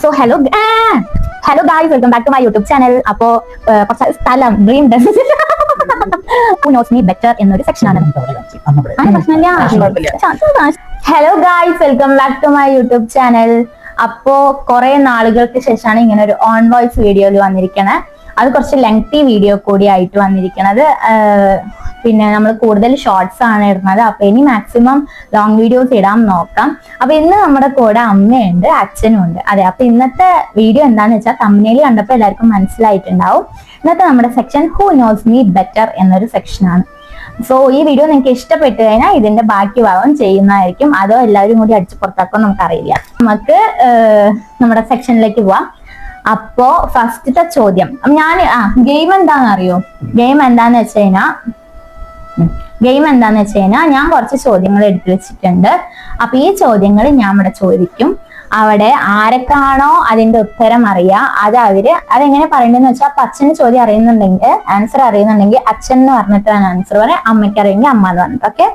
So hello guys, welcome back to my YouTube channel. അപ്പോ കുറച്ച് സ്ഥലം dream who knows me better എന്നൊരു സെക്ഷനാണ്. Hello guys, welcome back to my YouTube channel. അപ്പോ കുറെ നാളുകൾക്ക് ശേഷമാണ് ഇങ്ങനെ ഒരു ഓൺ വോയിസ് വീഡിയോയിൽ വന്നിരിക്കണേ. അത് കുറച്ച് ലെങ്തി വീഡിയോ കൂടി ആയിട്ട് വന്നിരിക്കണത്. പിന്നെ നമ്മൾ കൂടുതൽ ഷോർട്സ് ആണ് ഇടുന്നത്. അപ്പൊ ഇനി മാക്സിമം ലോങ് വീഡിയോസ് ഇടാൻ നോക്കാം. അപ്പൊ ഇന്ന് നമ്മുടെ കൂടെ അമ്മയുണ്ട്, അച്ഛനും ഉണ്ട്. അതെ, അപ്പൊ ഇന്നത്തെ വീഡിയോ എന്താന്ന് വെച്ചാൽ തംബ്നെയിൽ കണ്ടപ്പോൾ എല്ലാവർക്കും മനസ്സിലായിട്ടുണ്ടാവും. ഇന്നത്തെ നമ്മുടെ section who knows me better എന്നൊരു സെക്ഷനാണ്. സോ ഈ വീഡിയോ നിങ്ങൾക്ക് ഇഷ്ടപ്പെട്ടു കഴിഞ്ഞാൽ ഇതിന്റെ ബാക്കി ഭാഗം ചെയ്യുന്നതായിരിക്കും. അതോ എല്ലാവരും കൂടി അടിച്ചു പുറത്താക്കാൻ നമുക്കറിയില്ല. നമുക്ക് നമ്മുടെ സെക്ഷനിലേക്ക് പോവാം. അപ്പോ ഫസ്റ്റത്തെ ചോദ്യം ഞാൻ ഗെയിം എന്താന്ന് അറിയോ? ഗെയിം എന്താന്ന് വെച്ച് കഴിഞ്ഞാൽ ഞാൻ കുറച്ച് ചോദ്യങ്ങൾ എടുത്തു വെച്ചിട്ടുണ്ട്. അപ്പൊ ഈ ചോദ്യങ്ങൾ ഞാൻ ഇവിടെ ചോദിക്കും. അവിടെ ആരൊക്കെയാണോ അതിന്റെ ഉത്തരം അറിയാ അതെങ്ങനെ പറയണ്ടെന്ന് വെച്ചാൽ അപ്പൊ അച്ഛന് ചോദ്യം അറിയുന്നുണ്ടെങ്കിൽ ആൻസർ അറിയുന്നുണ്ടെങ്കിൽ അച്ഛൻ എന്ന് പറഞ്ഞിട്ട് ആൻസർ പറയാം, അമ്മയ്ക്ക് അറിയെങ്കിൽ അമ്മ എന്ന് പറഞ്ഞിട്ട്. ഓക്കെ,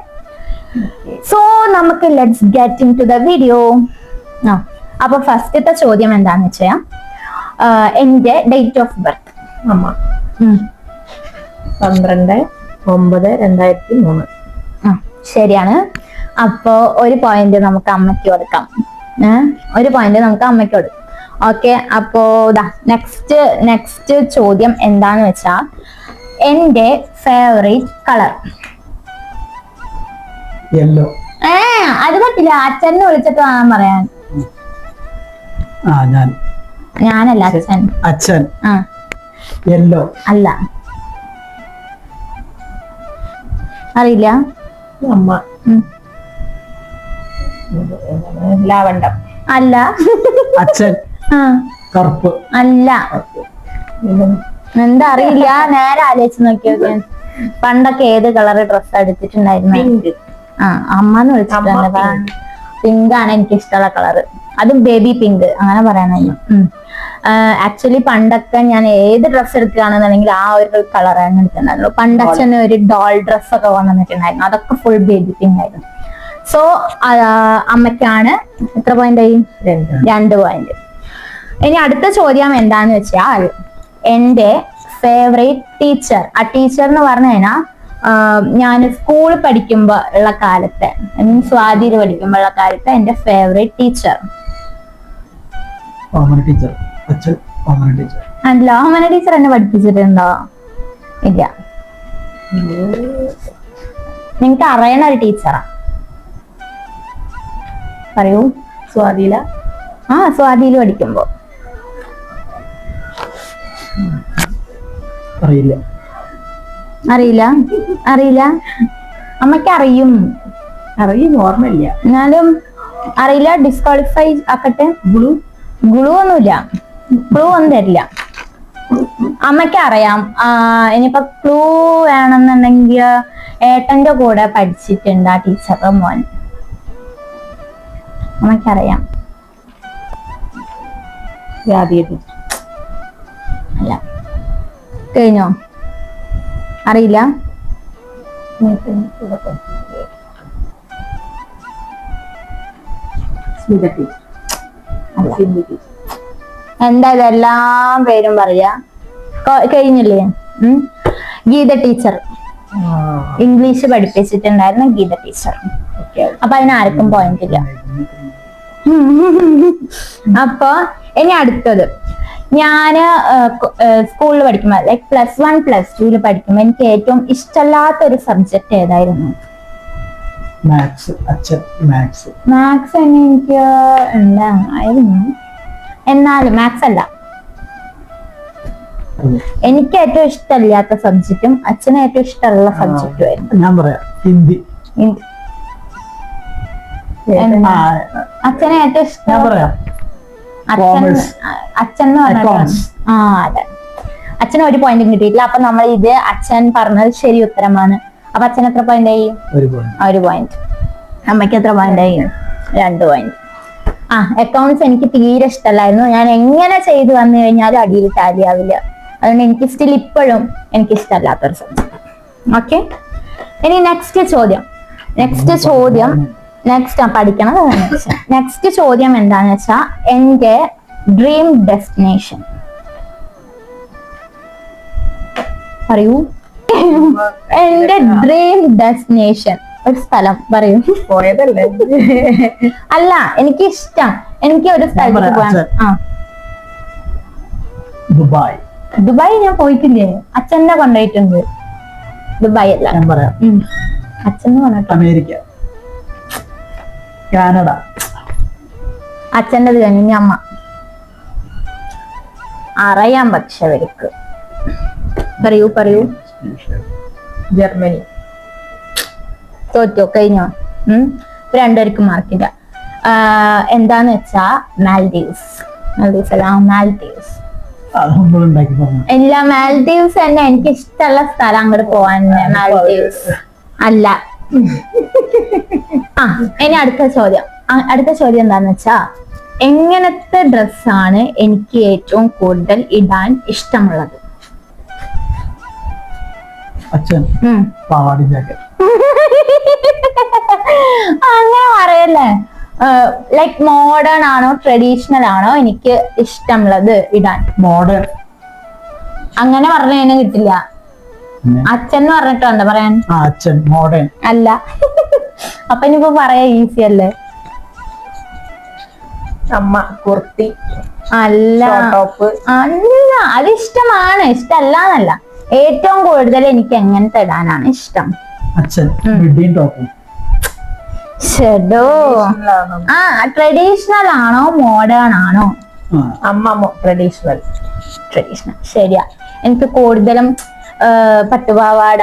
സോ നമുക്ക് let's get into the video. അപ്പൊ ഫസ്റ്റത്തെ ചോദ്യം എന്താന്ന് വെച്ചാൽ എന്റെ ഡേറ്റ് ഓഫ് ബർത്ത്. അമ്മ 12/9/2003. ശരിയാണ്. അപ്പോ ഒരു പോയിന്റ് നമുക്ക് അമ്മയ്ക്ക് കൊടുക്കാം. ഓക്കെ, അപ്പോ നെക്സ്റ്റ് ചോദ്യം എന്താന്ന് വെച്ചാ എന്റെ ഫേവറേറ്റ് കളർ. യെല്ലോ. അത് പറ്റില്ല, അച്ഛനെ വിളിച്ചിട്ട് വേണം പറയാൻ. ഞാനല്ല, അച്ഛൻ. യെല്ലോ അല്ല, അറിയില്ല. അമ്മ. ലാവണ്ടം അല്ല. അച്ഛൻ കറുപ്പ് അല്ല. എന്താ അറിയില്ല, നേരെ ആലോചിച്ച് നോക്കിയൊക്കെ. പണ്ടൊക്കെ ഏത് കളർ ഡ്രസ് എടുത്തിട്ടുണ്ടായിരുന്നു? അമ്മന്ന് വിളിച്ചിട്ടുണ്ട്. പിങ്ക് ആണ് എനിക്ക് ഇഷ്ടമുള്ള കളറ്. അതും ബേബി പിങ്ക് അങ്ങനെ പറയാനായി. ആക്ച്വലി പണ്ടൊക്കെ ഞാൻ ഏത് ഡ്രസ്സ് എടുക്കുകയാണെന്നുണ്ടെങ്കിൽ ആ ഒരു കളറാണ് എടുത്തിട്ടുണ്ടായിരുന്നു. പണ്ട് അച്ഛന് ഒരു ഡോൾ ഡ്രസ്സൊക്കെ വന്നിട്ടുണ്ടായിരുന്നു, അതൊക്കെ ഫുൾ ബേബി പിങ്ക് ആയിരുന്നു. സോ അമ്മയ്ക്കാണ് എത്ര പോയിന്റ് ആയി? 2 പോയിന്റ്. ഇനി അടുത്ത ചോദ്യം എന്താന്ന് വെച്ചാൽ എന്റെ ഫേവറേറ്റ് ടീച്ചർ. ആ ടീച്ചർ എന്ന് പറഞ്ഞു കഴിഞ്ഞാൽ ഞാൻ സ്കൂൾ പഠിക്കുമ്പോ ഉള്ള കാലത്തെ, സ്വാതിയിൽ പഠിക്കുമ്പോ ഉള്ള കാലത്തെ എന്റെ ഫേവറേറ്റ് ടീച്ചർ. അല്ല, ഓമന ടീച്ചർ എന്നെ പഠിപ്പിച്ചിട്ടുണ്ടോ? ഇല്ല. നിങ്ങക്ക് അറിയണ ഒരു ടീച്ചറാ, പറയൂ. സ്വാതിയില. സ്വാതിയിൽ പഠിക്കുമ്പോ. അറിയില്ല. അമ്മയ്ക്ക് അറിയും. ഓർമ്മയില്ല, എന്നാലും അറിയില്ല. ഡിസ്ക്വാളിഫൈ ആക്കട്ടെ. ഗ്ലൂ ഒന്നുമില്ല, ക്ലൂ ഒന്നും തരില്ല. അമ്മയ്ക്ക് അറിയാം. ഇനിയിപ്പൊ ക്ലൂ വേണമെന്നുണ്ടെങ്കിൽ ഏട്ടന്റെ കൂടെ പഠിച്ചിട്ടുണ്ട് ആ ടീച്ചറുടെ മോൻ. അമ്മയ്ക്കറിയാം. അല്ല, കഴിഞ്ഞോ? അറിയില്ല. എന്താ ഇതെല്ലാം പേരും പറയാ? കഴിഞ്ഞില്ലേ? ഗീത ടീച്ചർ, ഇംഗ്ലീഷ് പഠിപ്പിച്ചിട്ടുണ്ടായിരുന്നു ഗീത ടീച്ചർ. അപ്പൊ അതിനാർക്കും പോയിന്റ് ഇല്ല. അപ്പൊ ഇനി അടുത്തത്, ഞാന് സ്കൂളിൽ പഠിക്കുമ്പോ ലൈക് +1 +2 പഠിക്കുമ്പോ എനിക്ക് ഏറ്റവും ഇഷ്ടമല്ലാത്ത ഒരു സബ്ജക്ട് ഏതായിരുന്നു? മാത്സ്. മാത്സ് എനിക്ക് ഉണ്ടായിരുന്നു, എന്നാലും മാത്സ് അല്ല. എനിക്ക് ഏറ്റവും ഇഷ്ടമില്ലാത്ത സബ്ജക്റ്റും അച്ഛന് ഏറ്റവും ഇഷ്ടമുള്ള സബ്ജക്റ്റും ആയിരുന്നു. ഞാൻ പറയാം, ഹിന്ദി. അച്ഛനെ ഏറ്റവും ഇഷ്ടം അച്ഛൻ എന്ന് പറഞ്ഞ അതെ. അച്ഛന് 1 പോയിന്റും കിട്ടിയിട്ടില്ല. അപ്പൊ നമ്മൾ ഇത് അച്ഛൻ പറഞ്ഞത് ശരി ഉത്തരമാണ്. അപ്പൊ അച്ഛൻ എത്ര പോയിന്റ് ആയി? 1 പോയിന്റ്. അമ്മയ്ക്ക് എത്ര പോയിന്റ് ആയി? 2 പോയിന്റ്. അക്കൗണ്ട്സ് എനിക്ക് തീരെ ഇഷ്ടമല്ലായിരുന്നു. ഞാൻ എങ്ങനെ ചെയ്തു വന്നു കഴിഞ്ഞാലും അടിയിൽ ടാലി ആവില്ല. അതുകൊണ്ട് എനിക്ക് സ്റ്റിൽ ഇപ്പോഴും എനിക്ക് ഇഷ്ടമല്ലാത്തൊരു സബ്ജക്ട്. ഓക്കെ, ഇനി നെക്സ്റ്റ് ചോദ്യം നെക്സ്റ്റ് പഠിക്കണം. നെക്സ്റ്റ് ചോദ്യം എന്താന്ന് വെച്ചാ എന്റെ ഡ്രീം ഡെസ്റ്റിനേഷൻ പറയൂ. എന്റെ ഡ്രീം ഡെസ്റ്റിനേഷൻ ഒരു സ്ഥലം പറയൂ. പോയതല്ലേ? അല്ല, എനിക്ക് ഇഷ്ടം, എനിക്ക് ഒരു സ്ഥലത്ത് പോകാൻ. ആ, ദുബായ്. ദുബായ് ഞാൻ പോയിട്ടില്ലേ? അച്ഛനെ കൊണ്ടുപോയിട്ടുണ്ട്. ദുബായ് അല്ല, ഞാൻ പറയാം. അച്ഛനെ കൊണ്ടിട്ടുണ്ട്. America, Canada. അച്ഛൻ്റെ കഴിഞ്ഞ അമ്മ അറിയാം, പക്ഷെ അവർക്ക് പറയൂ പറയൂ. ജർമ്മനി. തോറ്റോ? കഴിഞ്ഞോ? രണ്ടുപേർക്കും മാർക്കില്ല. എന്താന്ന് വെച്ചാ മാൽഡീവ്സ്. മാൽഡീവ്സ് അല്ല, മാൽഡീവ്സ്. ഉണ്ടാക്കി പറഞ്ഞു. ഇല്ല, മാൽഡീവ്സ് തന്നെ എനിക്ക് ഇഷ്ടമുള്ള സ്ഥലം. അങ്ങോട്ട് പോവാൻ മാൽഡീവ്സ് അല്ല. ആ, ഇനി അടുത്ത ചോദ്യം. അടുത്ത ചോദ്യം എന്താന്ന് വെച്ചാ എങ്ങനത്തെ ഡ്രസ്സാണ് എനിക്ക് ഏറ്റവും കൂടുതൽ ഇടാൻ ഇഷ്ടമുള്ളത്? അച്ഛൻ പാവാടി ജാക്കറ്റ്. അങ്ങനെ പറയല്ലേ. ലൈക് മോഡേൺ ആണോ ട്രഡീഷണൽ ആണോ എനിക്ക് ഇഷ്ടമുള്ളത് ഇടാൻ? മോഡേൺ. അങ്ങനെ പറഞ്ഞതിന് കിട്ടില്ല. അച്ഛൻ പറഞ്ഞിട്ട് വേണ്ട പറയാൻ. അച്ഛൻ മോഡേൺ അല്ല. അപ്പൊ ഇനിയിപ്പോ പറയാ ഈസി അല്ലേ? അമ്മ കുർത്തി. അല്ല, ടോപ്പ്. അല്ല, അത് ഇഷ്ടമാണ്, ഇഷ്ടമല്ലാന്നല്ല. ഏറ്റവും കൂടുതൽ എനിക്ക് എങ്ങനത്തെ ഇടാനാണ് ഇഷ്ടം? അച്ഛൻ മിഡിയും ടോപ്പും. ഷെഡോ. ആ, ട്രഡീഷണൽ ആണോ മോഡേൺ ആണോ? അമ്മ ട്രഡീഷണൽ. ട്രഡീഷണൽ ശരിയാ. എനിക്ക് കൂടുതലും പട്ടുപാവാട,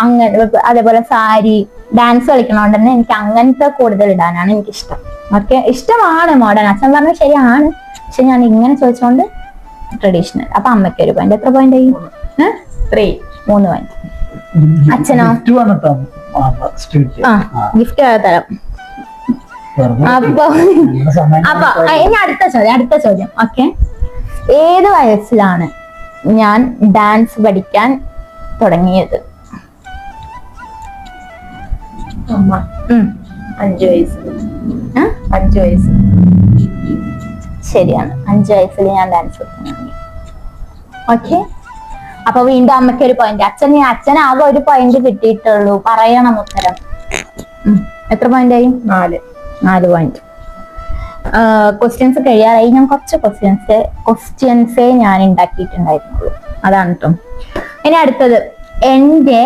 അങ്ങനെ അതേപോലെ സാരി, ഡാൻസ് കളിക്കണോണ്ട് തന്നെ എനിക്ക് അങ്ങനത്തെ കൂടുതൽ ഇടാനാണ് എനിക്കിഷ്ടം. ഓക്കെ, ഇഷ്ടമാണ് മോഡേൺ. അച്ഛൻ പറഞ്ഞ ശരിയാണ്, പക്ഷെ ഞാൻ ഇങ്ങനെ ചോദിച്ചോണ്ട് ട്രഡീഷണൽ. അപ്പൊ അമ്മയ്ക്ക് ഒരു പോയിന്റ്. എത്ര പോയിന്റ് ആയി? 3 പോയിന്റ്. അച്ഛനോ? ആ, ഗിഫ്റ്റ് തരാം. അപ്പൊ ഇനി അടുത്ത ചോദ്യം. ഓക്കെ, ഏത് വയസ്സിലാണ് ഞാൻ ഡാൻസ് പഠിക്കാൻ തുടങ്ങിയത്? അമ്മ 5 വയസ്സ്. 5 വയസ്സ് ശരിയാണ്, 5 വയസ്സിൽ ഞാൻ ഡാൻസ് പഠിക്കാൻ തുടങ്ങി. ഓക്കെ, അപ്പൊ വീണ്ടും അമ്മയ്ക്ക് ഒരു പോയിന്റ്. അച്ഛൻ ആകെ ഒരു പോയിന്റ് കിട്ടിയിട്ടുള്ളൂ. പറയണം ഉത്തരം. എത്ര പോയിന്റ് ആയി? 4 പോയിന്റ്. ക്വസ്റ്റ്യൻസ് കഴിയാറായി. ഞാൻ കുറച്ച് ക്വസ്റ്റ്യൻസേ ഞാൻ ഉണ്ടാക്കിയിട്ടുണ്ടായിരുന്നുള്ളൂ. അതാണ് കേട്ടോ. ഇനി അടുത്തത്, എന്റെ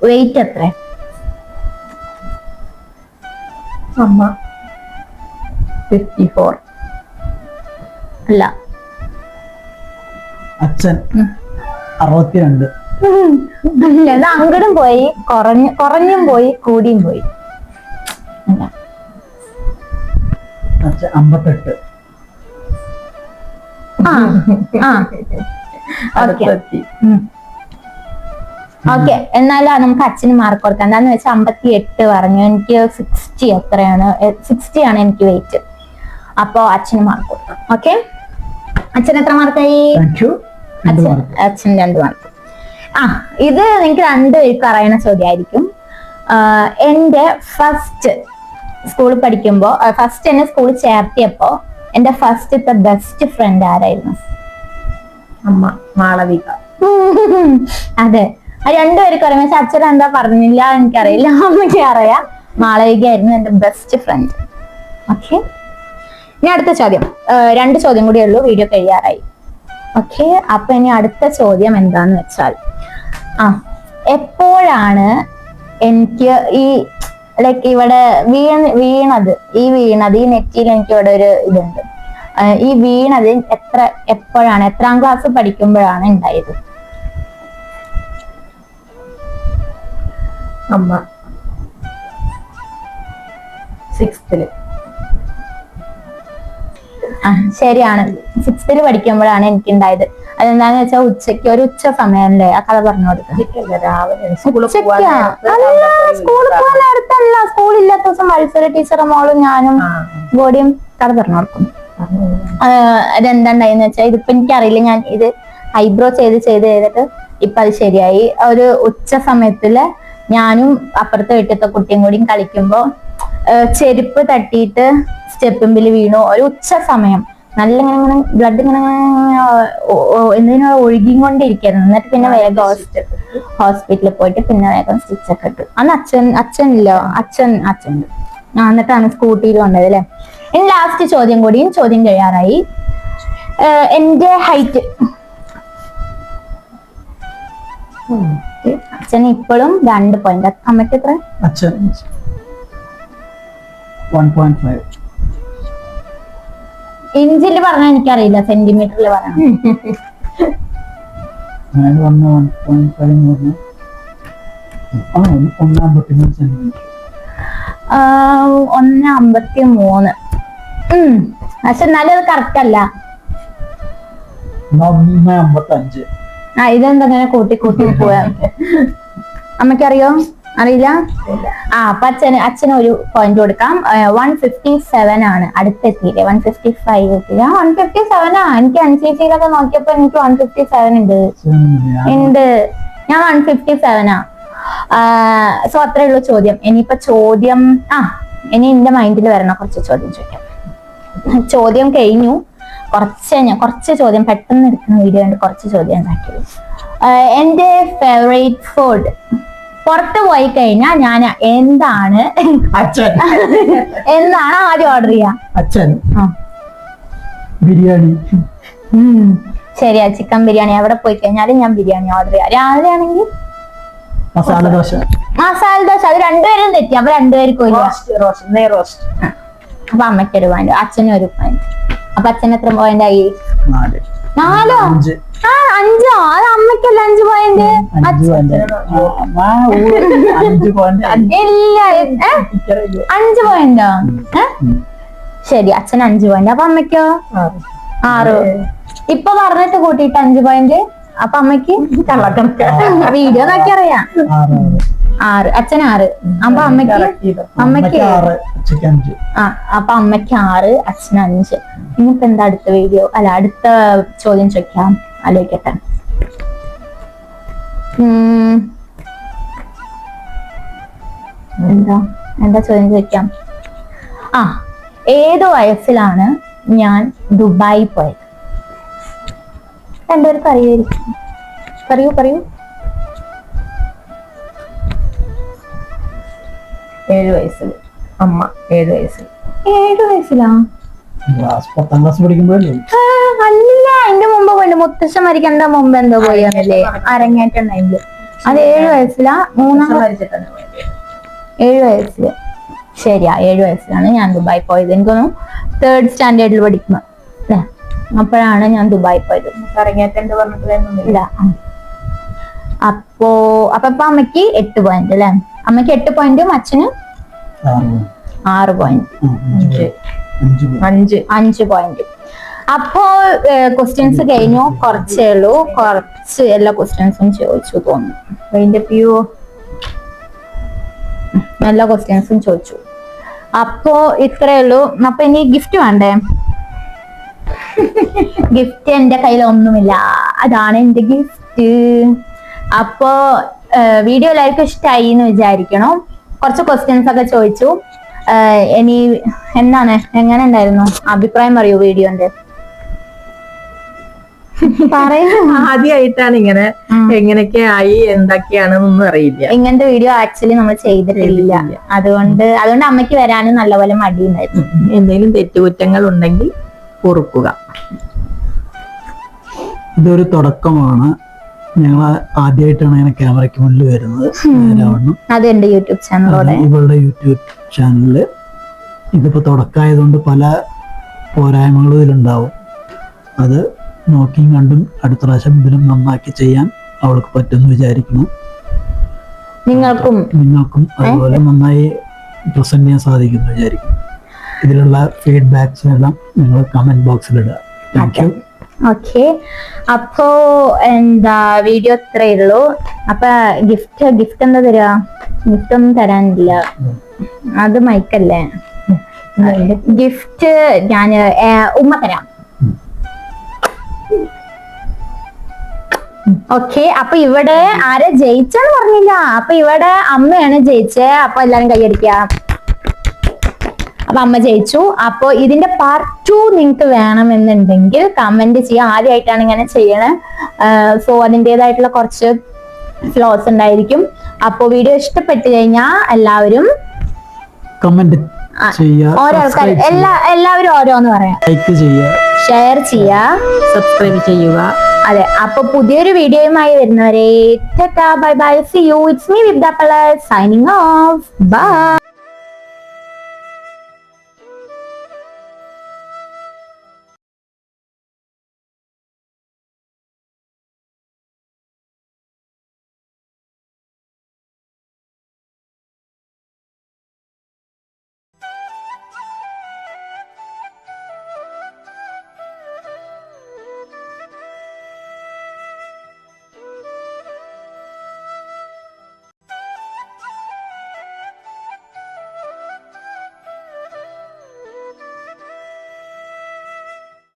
വെയിറ്റ് എത്ര? അമ്മ 54. അല്ല, അച്ഛൻ 62. അല്ല, അത് അങ്ങടും പോയി, കുറഞ്ഞും പോയി, കൂടിയും പോയി. അല്ല, അച്ഛൻ 58. ഓക്കെ. എന്നാലും നമുക്ക് അച്ഛന് മാർക്ക് കൊടുക്കാം. എന്താന്ന് വെച്ചാൽ 58 പറഞ്ഞു. എനിക്ക് 60 എത്രയാണ്? 60 ആണ് എനിക്ക് വെയിറ്റ്. അപ്പൊ അച്ഛന് മാർക്ക് കൊടുക്കാം. ഓക്കെ, അച്ഛൻ എത്ര മാർക്കായി? അച്ഛൻ 2 മാർക്ക്. ഇത് നിങ്ങൾക്ക് 2 പേർക്ക് അറിയണ ചോദ്യമായിരിക്കും. എന്റെ ഫസ്റ്റ് സ്കൂളിൽ പഠിക്കുമ്പോ, ഫസ്റ്റ് എന്നെ സ്കൂളിൽ ചേർത്തിയപ്പോ എന്റെ ഫസ്റ്റത്തെ ബെസ്റ്റ് ഫ്രണ്ട് ആരായിരുന്നു? അമ്മ മാളവിക. അതെ, 2 പേർക്ക് അറിയാം. പക്ഷെ അച്ഛൻ എന്താ പറഞ്ഞില്ല എനിക്കറിയില്ല. അമ്മയ്ക്ക് അറിയാം. മാളവിക ആയിരുന്നു എന്റെ ബെസ്റ്റ് ഫ്രണ്ട്. ഓക്കെ, ഇനി അടുത്ത ചോദ്യം. 2 ചോദ്യം കൂടിയേ ഉള്ളൂ, വീഡിയോ കഴിയാറായി. ഓക്കെ, അപ്പൊ ഇനി അടുത്ത ചോദ്യം എന്താന്ന് വെച്ചാൽ, എപ്പോഴാണ് എനിക്ക് ഈ ലൈക്ക് ഇവിടെ വീണത്, ഈ നെറ്റിയിൽ എനിക്ക് ഇവിടെ ഒരു ഇതുണ്ട്. ഈ വീണത് എപ്പോഴാണ്, എത്രാം ക്ലാസ് പഠിക്കുമ്പോഴാണ് ഉണ്ടായത്? അമ്മ 6th. ശരിയാണ്, 6th പഠിക്കുമ്പോഴാണ് എനിക്ക് ഉണ്ടായത്. അതെന്താന്ന് വെച്ചാൽ ഒരു ഉച്ച സമയമല്ലേ? ആ കഥ പറഞ്ഞു കൊടുക്കാം. സ്കൂളിൽ പോകാൻ നേരത്തല്ല, സ്കൂളില്ലാത്ത ദിവസം മത്സര ടീച്ചറും മോളും ഞാനും ബോഡിയും കഥ പറഞ്ഞു കൊടുക്കും. അതെന്താണ്ടായെന്ന് വെച്ചാൽ, ഇതിപ്പോ എനിക്കറിയില്ല, ഞാൻ ഇത് ഐബ്രോ ചെയ്തിട്ട് ഇപ്പൊ അത് ശരിയായി. ഒരു ഉച്ച സമയത്തില് ഞാനും അപ്പുറത്തെ വീട്ടിലത്തെ കുട്ടിയും കൂടിയും കളിക്കുമ്പോ ചെരുപ്പ് തട്ടിയിട്ട് സ്റ്റെപ്പിമ്പിൽ വീണു. ഒരു ഉച്ച സമയം നല്ല ഇങ്ങനെ ബ്ലഡ് ഇങ്ങനെ എന്തിനാ ഒഴുകിക്കൊണ്ടിരിക്കുന്നു. എന്നിട്ട് പിന്നെ വേഗം ഹോസ്പിറ്റലിൽ പോയിട്ട് പിന്നെ വേഗം സ്റ്റിച്ചൊക്കെ ഇട്ടു. അന്ന് അച്ഛനില്ലോ അച്ഛൻ എന്നിട്ടാണ് സ്കൂട്ടിയിൽ കൊണ്ടത് അല്ലെ. ഇനി ലാസ്റ്റ് ചോദ്യം കൂടിയും ചോദ്യം കഴിയാറായി. എന്റെ ഹൈറ്റ് അച്ഛന് ഇപ്പോഴും 2 പോയിന്റ്. അമ്മയ്ക്ക് എത്ര? അച്ഛൻ 1.5. ഇഞ്ചിൽ പറഞ്ഞാൽ എനിക്കറിയില്ല, സെന്റിമീറ്ററിൽ പറയണം. ഞാൻ വന്ന 1.5 എന്ന് പറഞ്ഞു 1.53 സെന്റിമീറ്റർ. 1.53. പക്ഷെ എന്നാലും അത് കറക്റ്റ് അല്ല. 1.55. ഇതെന്തെങ്ങനെ കൂട്ടി പോവാ. അമ്മയ്ക്കറിയോ? അറിയില്ല. അപ്പൊ അച്ഛന് ഒരു പോയിന്റ് കൊടുക്കാം. 157 ആണ് അടുത്തെത്തിയില്ലേ. 155 എത്തിയില്ല. 157 എനിക്ക് NCC-യിലൊക്കെ നോക്കിയപ്പോ എനിക്ക് 157 ഉണ്ട്. ഞാൻ 157 സോ അത്രേ ഉള്ളൂ ചോദ്യം. ഇനിയിപ്പോ ചോദ്യം ഇനി എന്റെ മൈൻഡിൽ വരണം കുറച്ച് ചോദ്യം ചോദിക്കാം. ചോദ്യം കഴിഞ്ഞു. കുറച്ച് ചോദ്യം പെട്ടെന്ന് എടുക്കുന്ന വീഡിയോ ഉണ്ട്. കുറച്ച് ചോദ്യം ഉണ്ടാക്കിയത്. എന്റെ ഫേവറേറ്റ് ഫുഡ് പുറത്ത് പോയി കഴിഞ്ഞാൽ ഞാൻ എന്താണ് ആദ്യം ഓർഡർ ചെയ്യാ? അച്ഛൻ ബിരിയാണി. ശരിയാ, ചിക്കൻ ബിരിയാണി. എവിടെ പോയി കഴിഞ്ഞാലും ഞാൻ ബിരിയാണി ഓർഡർ ചെയ്യാം. രാവിലെ ആണെങ്കിൽ മസാല ദോശ. അത് രണ്ടുപേരും തെറ്റി. അപ്പൊ രണ്ടുപേർക്കും അപ്പൊ അമ്മയ്ക്ക് ഒരു പോയിന്റ്, അച്ഛനും ഒരു പോയിന്റ്. അപ്പൊ അച്ഛൻ എത്ര പോയിന്റ് ആയി? 4. 5. അത് അമ്മയ്ക്കല്ല 5 പോയിന്റ്. ഇല്ല 5 പോയിന്റോ? ശരി, അച്ഛൻ 5 പോയിന്റ്. അപ്പൊ അമ്മയ്ക്കോ? 6. ഇപ്പൊ പറഞ്ഞിട്ട് കൂട്ടിയിട്ട് 5 പോയിന്റ്. അപ്പൊ അമ്മയ്ക്ക് വീഡിയോ നോക്കി അറിയാം. 6. അച്ഛൻ 6. അപ്പൊ അമ്മയ്ക്ക് 5. അപ്പൊ അമ്മയ്ക്ക് 6, അച്ഛൻ 5. ഇനിയിപ്പോ എന്താ അടുത്ത വീഡിയോ അടുത്ത ചോദ്യം ചോദിക്കാം. ആലോചിക്കട്ടെ. എന്താ ചോദ്യം ചോദിക്കാം? ഏത് വയസ്സിലാണ് ഞാൻ ദുബായി പോയത്? രണ്ടുപേർക്ക് അറിയായിരിക്കും. പറയൂ. 7 വയസ്സിൽ. അമ്മ 7 വയസ്സിൽ. 7 വയസ്സിലാ? 10ാം ക്ലാസ് പഠിക്കുമ്പോഴല്ലേ? അല്ല, അതിന്റെ മുമ്പ് പോയിണ്ട്. മുത്തശ്ശൻ മരിക്കണ്ട മുമ്പ് എന്തോ പോയല്ലേ അരങ്ങേറ്റം ടൈമില്. അത് 7 വയസ്സിലാ? 7 വയസ്സില്. ശരിയാ, 7 വയസ്സിലാണ് ഞാൻ ദുബായി പോയത്. എനിക്കൊന്നും 3rd സ്റ്റാൻഡേർഡിൽ പഠിക്കുന്നു അല്ലേ? അപ്പോഴാണ് ഞാൻ ദുബായി പോയത്. അരങ്ങേറ്റം പറഞ്ഞിട്ടില്ല. അപ്പൊ അമ്മയ്ക്ക് 8 പോയിന്റ് അല്ലെ? അമ്മയ്ക്ക് 8 പോയിന്റും അച്ഛന് 6 പോയിന്റ്. 5 പോയിന്റ്. അപ്പോ ക്വസ്റ്റ്യൻസ് കഴിഞ്ഞു. കുറച്ചേ ഉള്ളൂ. കുറച്ച് എല്ലാ ക്വസ്റ്റ്യൻസും ചോദിച്ചു തോന്നുന്നു. എല്ലാ ക്വസ്റ്റ്യൻസും ചോദിച്ചു. അപ്പോ ഇത്രേ ഉള്ളൂ. അപ്പൊ ഇനി ഗിഫ്റ്റ് വേണ്ടേ? ഗിഫ്റ്റ് എന്റെ കയ്യിൽ ഒന്നുമില്ല. അതാണ് എന്റെ ഗിഫ്റ്റ്. അപ്പോ വീഡിയോ എല്ലാവർക്കും ഇഷ്ടമായി എന്ന് വിചാരിക്കണം. കുറച്ച് ക്വസ്റ്റ്യൻസ് ഒക്കെ ചോദിച്ചു. ഇനി എങ്ങനെ ഉണ്ടായിരുന്നു അഭിപ്രായം പറയൂ വീഡിയോന്റെ? ആദ്യമായിട്ടാണ് ഇങ്ങനെ എങ്ങനെയൊക്കെ ആയി എന്തൊക്കെയാണെന്നൊന്നും അറിയില്ല. ഇങ്ങനത്തെ വീഡിയോ ആക്ച്വലി നമ്മൾ ചെയ്തിട്ടില്ല. അതുകൊണ്ട് അമ്മയ്ക്ക് വരാനും നല്ലപോലെ മടിയുണ്ടായിരുന്നു. എന്തെങ്കിലും തെറ്റുകുറ്റങ്ങൾ ഉണ്ടെങ്കിൽ പൊറുക്കുക. ഇതൊരു തുടക്കമാണ്. ഞങ്ങൾ ആദ്യമായിട്ടാണ് ഇങ്ങനെ ക്യാമറയ്ക്ക് മുന്നിൽ വരുന്നത്. അതെന്റെ യൂട്യൂബ് ചാനലോടെ ഇവളുടെ യൂട്യൂബ് ചാനലില് ഇതിപ്പോ തുടക്കമായതുകൊണ്ട് പല പോരായ്മകളും ഇതിലുണ്ടാവും. അത് നോക്കിയും കണ്ടും അടുത്ത പ്രാവശ്യം ഇതിലും നന്നാക്കി ചെയ്യാൻ അവൾക്ക് പറ്റുമെന്ന് വിചാരിക്കുന്നു. നിങ്ങൾക്കും അതുപോലെ നന്നായി പ്രസന്റ് ചെയ്യാൻ സാധിക്കുന്നു വിചാരിക്കുന്നു. ഇതിലുള്ള ഫീഡ്ബാക്സ് എല്ലാം നിങ്ങൾ കമന്റ് ബോക്സിൽ ഇടുക. Thank you. ഓക്കെ, അപ്പോ വീഡിയോ ഇത്രയേ ഉള്ളൂ. അപ്പൊ ഗിഫ്റ്റ് എന്താ തരാ? ഗിഫ്റ്റ് ഒന്നും തരാനില്ല. അത് മൈക്കല്ലേ. ഗിഫ്റ്റ് ഞാൻ ഉമ്മ തരാം. ഓക്കെ, അപ്പൊ ഇവിടെ ആരെ ജയിച്ചെന്ന് പറഞ്ഞില്ല. അപ്പൊ ഇവിടെ അമ്മയാണ് ജയിച്ചേ. അപ്പൊ എല്ലാരും കൈയടിക്കാം. അപ്പൊ അമ്മ ജയിച്ചു. അപ്പൊ ഇതിന്റെ പാർട്ട് 2 നിങ്ങൾക്ക് വേണമെന്നുണ്ടെങ്കിൽ കമന്റ് ചെയ്യാം. ആദ്യമായിട്ടാണ് ഇങ്ങനെ ചെയ്യണേ, സോ അതിൻ്റെതായിട്ടുള്ള കുറച്ച് ഫ്ലോസ് ഉണ്ടായിരിക്കും. അപ്പൊ വീഡിയോ ഇഷ്ടപ്പെട്ടു കഴിഞ്ഞാൽ എല്ലാവരും കമന്റ് ചെയ്യുക, ഓരോ ആൾക്കാർ എല്ലാവരും ഓരോന്ന് പറയാം, ലൈക്ക് ചെയ്യുക, ഷെയർ ചെയ്യുക, സബ്സ്ക്രൈബ് ചെയ്യുക. അതെ. അപ്പൊ പുതിയൊരു വീഡിയോയുമായി വരുന്നവരെ bye bye, see you. It's me Vidya Pallar signing off. By.